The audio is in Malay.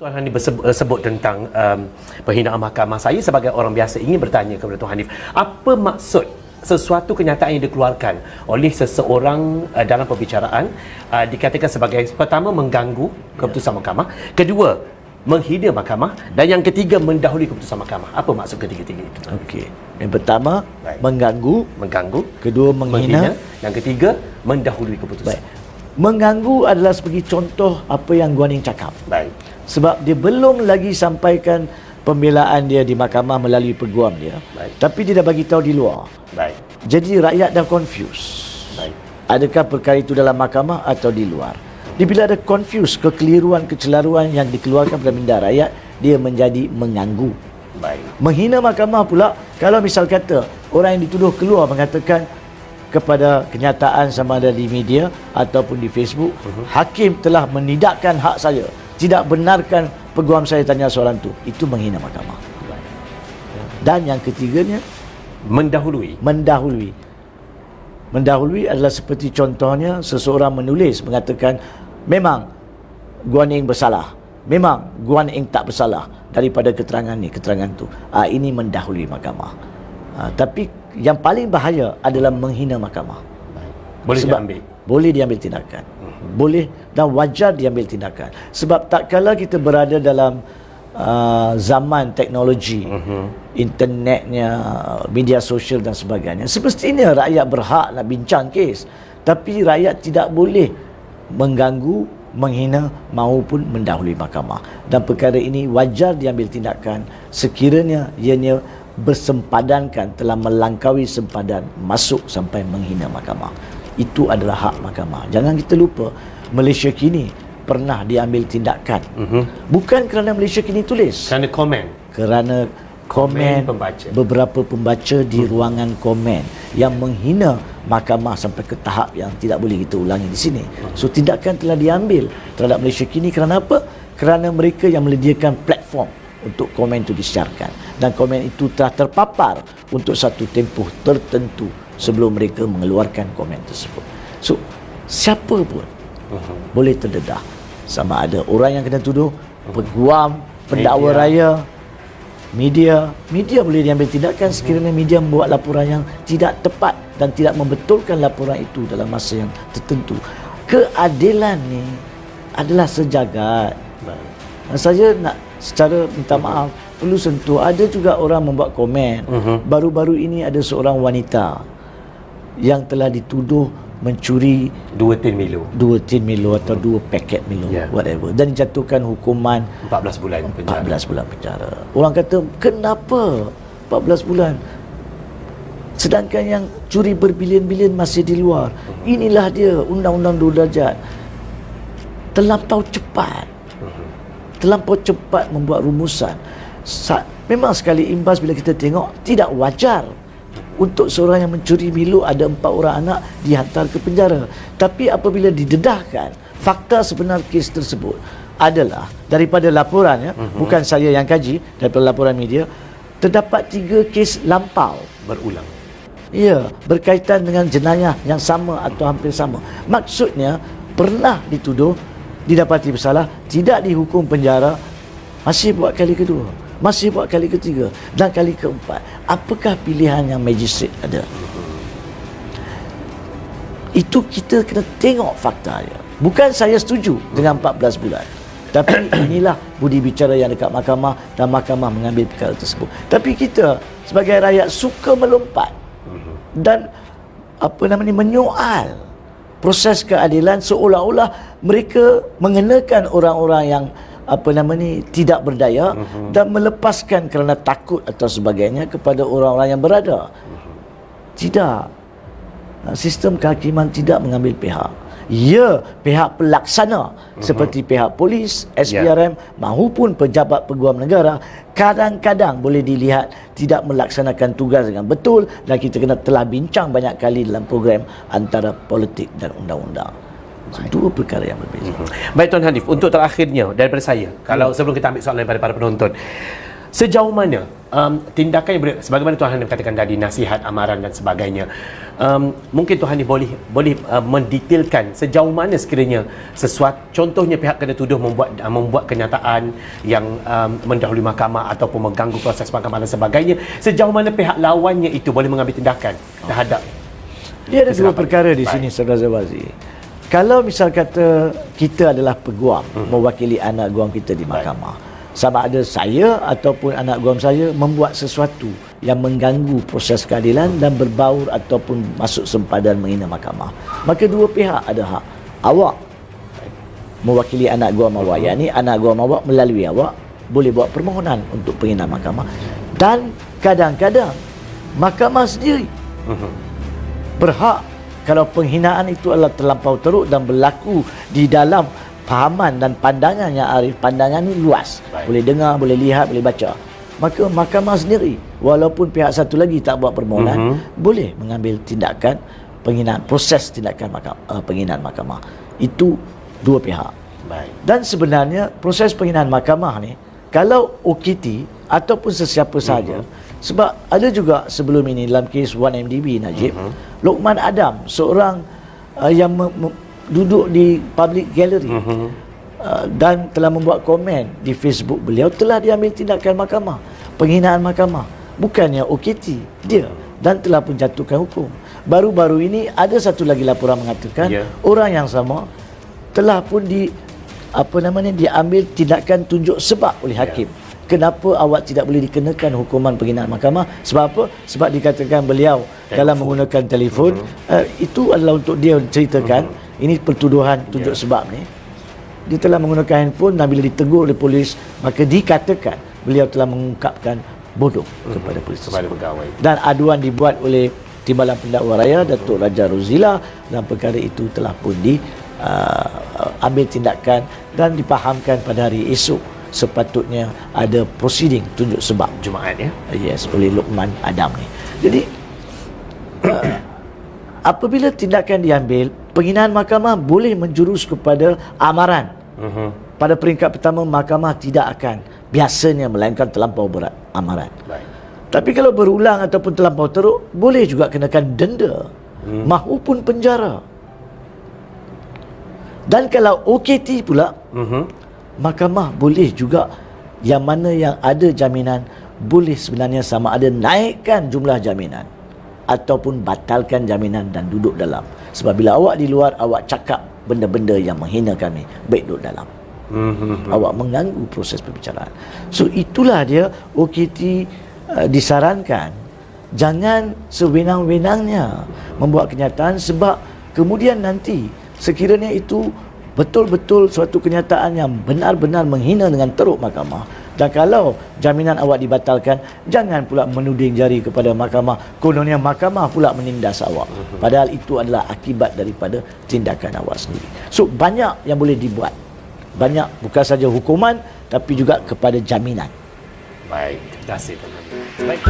Tuan Hanif sebut tentang penghinaan mahkamah. Saya sebagai orang biasa ingin bertanya kepada Tuan Hanif, apa maksud sesuatu kenyataan yang dikeluarkan oleh seseorang dalam perbicaraan dikatakan sebagai, pertama, mengganggu keputusan mahkamah, kedua, menghina mahkamah, dan yang ketiga, mendahului keputusan mahkamah. Apa maksud ketiga-tiga itu? Okey. Yang pertama, mengganggu, kedua, menghina, yang ketiga, mendahului keputusan. Baik. Mengganggu adalah sebagai contoh apa yang Guan Eng cakap. Baik. Sebab dia belum lagi sampaikan pembelaan dia di mahkamah melalui peguam dia. Baik. Tapi dia dah bagi tahu di luar. Baik. Jadi rakyat dah confuse. Baik. Adakah perkara itu dalam mahkamah atau di luar? Dia bila ada confuse, kekeliruan, kecelaruan yang dikeluarkan pada minda rakyat, dia menjadi mengganggu. Baik. Menghina mahkamah pula, kalau misal kata orang yang dituduh keluar mengatakan kepada kenyataan sama ada di media ataupun di Facebook, hakim telah menidakkan hak saya, tidak benarkan peguam saya tanya soalan itu menghina mahkamah. Dan yang ketiganya, mendahului adalah seperti contohnya seseorang menulis mengatakan memang Guan Eng bersalah, memang Guan Eng tak bersalah daripada keterangan tu. Ini mendahului mahkamah. Tapi yang paling bahaya adalah menghina mahkamah. Boleh diambil tindakan. Boleh dan wajar diambil tindakan. Sebab tak kala kita berada dalam zaman teknologi, internetnya, media sosial dan sebagainya, semestinya rakyat berhak nak bincang kes, tapi rakyat tidak boleh mengganggu, menghina maupun mendahului mahkamah. Dan perkara ini wajar diambil tindakan sekiranya ianya bersempadankan, telah melangkaui sempadan masuk sampai menghina mahkamah. Itu adalah hak mahkamah. Jangan kita lupa, Malaysia kini pernah diambil tindakan. Bukan kerana Malaysia kini tulis, kerana komen beberapa pembaca di ruangan komen yang menghina mahkamah sampai ke tahap yang tidak boleh kita ulangi di sini. So tindakan telah diambil terhadap Malaysia kini kerana apa? Kerana mereka yang menyediakan platform untuk komen itu disiarkan, dan komen itu telah terpapar untuk satu tempoh tertentu sebelum mereka mengeluarkan komen tersebut. So siapa pun boleh terdedah, sama ada orang yang kena tuduh, peguam, pendakwa raya, media boleh diambil tindakan sekiranya media membuat laporan yang tidak tepat dan tidak membetulkan laporan itu dalam masa yang tertentu. Keadilan ni adalah sejagat. Saya nak secara minta maaf, perlu sentuh. Ada juga orang membuat komen. Baru-baru ini ada seorang wanita yang telah dituduh mencuri 2 tin Milo atau 2 paket Milo, whatever, dan dijatuhkan hukuman 14 bulan penjara. Orang kata, kenapa 14 bulan? Sedangkan yang curi berbilion-bilion masih di luar. Inilah dia undang-undang 2 darjat. Terlampau cepat membuat rumusan. Memang sekali imbas bila kita tengok, tidak wajar untuk seorang yang mencuri Milo, ada 4 orang anak, dihantar ke penjara. Tapi apabila didedahkan, fakta sebenar kes tersebut adalah daripada laporan, bukan saya yang kaji, daripada laporan media, terdapat 3 kes lampau berulang. Ya, berkaitan dengan jenayah yang sama atau hampir sama. Maksudnya pernah dituduh, didapati bersalah, tidak dihukum penjara, masih buat kali kedua, masih buat kali ketiga dan kali keempat. Apakah pilihan yang magistrate ada? Itu kita kena tengok faktanya. Bukan saya setuju dengan 14 bulan, tapi inilah budi bicara yang dekat mahkamah, dan mahkamah mengambil perkara tersebut. Tapi kita sebagai rakyat suka melompat dan menyoal proses keadilan, seolah-olah mereka mengenakan orang-orang yang tidak berdaya dan melepaskan kerana takut atau sebagainya kepada orang-orang yang berada. Tidak. Sistem kehakiman tidak mengambil pihak. Ya, pihak pelaksana seperti pihak polis, SPRM maupun pejabat peguam negara kadang-kadang boleh dilihat tidak melaksanakan tugas dengan betul, dan kita telah bincang banyak kali dalam program antara politik dan undang-undang. Dua perkara yang berbeza. Baik Tuan Hanif, untuk terakhirnya daripada saya, kalau sebelum kita ambil soalan daripada para penonton, Sejauh mana tindakan yang sebagaimana Tuan Hanif katakan tadi, nasihat, amaran dan sebagainya, mungkin Tuan Hanif boleh mendetailkan sejauh mana sekiranya sesuatu, contohnya pihak kena tuduh membuat kenyataan yang mendahului mahkamah ataupun mengganggu proses mahkamah dan sebagainya, sejauh mana pihak lawannya itu boleh mengambil tindakan terhadap. Dia ada dua perkara di sini, Saudara Zawazi. Kalau misal kata kita adalah peguam mewakili anak guam kita di mahkamah, sama ada saya ataupun anak guam saya membuat sesuatu yang mengganggu proses keadilan dan berbaur ataupun masuk sempadan menghina mahkamah, maka dua pihak ada hak. Awak mewakili anak guam awak, yakni anak guam awak melalui awak boleh buat permohonan untuk penghinaan mahkamah, dan kadang-kadang mahkamah sendiri berhak kalau penghinaan itu adalah terlampau teruk dan berlaku di dalam fahaman dan pandangan yang arif, pandangan ini luas, boleh dengar, boleh lihat, boleh baca, maka mahkamah sendiri walaupun pihak satu lagi tak buat permohonan boleh mengambil tindakan penghinaan, proses tindakan penghinaan mahkamah. Itu dua pihak. Dan sebenarnya proses penghinaan mahkamah ni kalau OKT ataupun sesiapa sahaja, sebab ada juga sebelum ini dalam kes 1MDB Najib, Lokman Adam, seorang yang duduk di public gallery dan telah membuat komen di Facebook beliau, telah diambil tindakan mahkamah, penghinaan mahkamah, bukannya OKT dia, dan telah pun jatuhkan hukum. Baru-baru ini ada satu lagi laporan mengatakan orang yang sama telah pun diambil tindakan tunjuk sebab oleh hakim. Kenapa awak tidak boleh dikenakan hukuman penghinaan mahkamah? Sebab apa? Sebab dikatakan beliau dalam menggunakan telefon, itu adalah untuk dia ceritakan, ini pertuduhan tunjuk sebab ni, dia telah menggunakan handphone dan bila ditegur oleh polis, maka dikatakan beliau telah mengungkapkan bodoh kepada polis, kepada pegawai. Dan aduan dibuat oleh Timbalan Pendakwa Raya Datuk Raja Rozila, dan perkara itu telah pun diambil tindakan dan dipahamkan pada hari esok sepatutnya ada proceeding tunjuk sebab Jumaat yes, oleh Lokman Adam ni. Jadi apabila tindakan diambil, penghinaan mahkamah boleh menjurus kepada amaran. Pada peringkat pertama, mahkamah tidak akan biasanya melainkan terlampau berat amaran. Tapi kalau berulang ataupun terlampau teruk, boleh juga kenakan denda mahupun penjara. Dan kalau OKT pula, mahkamah boleh juga, yang mana yang ada jaminan, boleh sebenarnya sama ada naikkan jumlah jaminan ataupun batalkan jaminan dan duduk dalam. Sebab bila awak di luar, awak cakap benda-benda yang menghina kami, baik duduk dalam. Awak mengganggu proses perbicaraan. So itulah dia OKT disarankan jangan sewenang-wenangnya membuat kenyataan, sebab kemudian nanti sekiranya itu betul-betul suatu kenyataan yang benar-benar menghina dengan teruk mahkamah, dan kalau jaminan awak dibatalkan, jangan pula menuding jari kepada mahkamah, kononnya mahkamah pula menindas awak, padahal itu adalah akibat daripada tindakan awak sendiri. So banyak yang boleh dibuat, banyak, bukan saja hukuman tapi juga kepada jaminan. Baik, terima kasih. Baik.